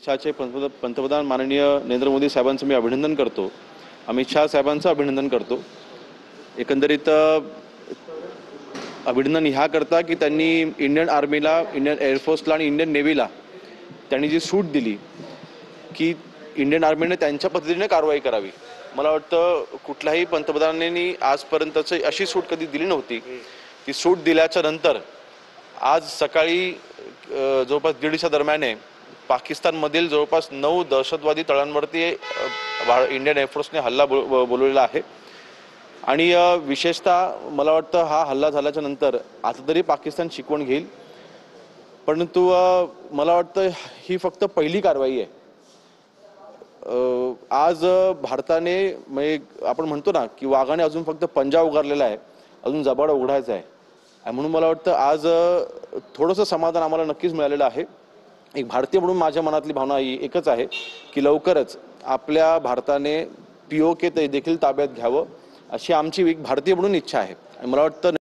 देशाचे पंतप्रधान माननीय नरेंद्र मोदी साहेबांचं मी अभिनंदन करतो. अमित शाह साहेबांचं अभिनंदन करतो. एकंदरीत अभिनंदन ह्या करता की त्यांनी इंडियन आर्मीला, इंडियन एअरफोर्सला आणि इंडियन नेव्हीला त्यांनी जी सूट दिली की इंडियन आर्मीने त्यांच्या पद्धतीने कारवाई करावी. मला वाटतं कुठल्याही पंतप्रधानांनी आजपर्यंतची अशी सूट कधी दिली नव्हती. ती सूट दिल्याच्या नंतर आज सकाळी जवळपास 1:30च्या दरम्यान पाकिस्तानमधील जवळपास 9 दहशतवादी तळांवरती इंडियन एअरफोर्सने हल्ला बोलवलेला आहे. आणि विशेषतः मला वाटतं हा हल्ला झाल्याच्या नंतर आता तरी पाकिस्तान शिकवण घेईल. परंतु मला वाटतं ही फक्त पहिली कारवाई आहे. आज भारताने म्हणजे आपण म्हणतो ना की वाघाने अजून फक्त पंजा उगारलेला आहे, अजून जबाड उघडायचा आहे. म्हणून मला वाटतं आज थोडंसं समाधान आम्हाला नक्कीच मिळालेलं आहे. एक भारतीय म्हणून माझ्या मनातली भावना ही एकच आहे की लवकरच आपल्या भारताने POK देखील ताब्यात घ्यावं अशी आमची एक भारतीय म्हणून इच्छा आहे. मला वाटतं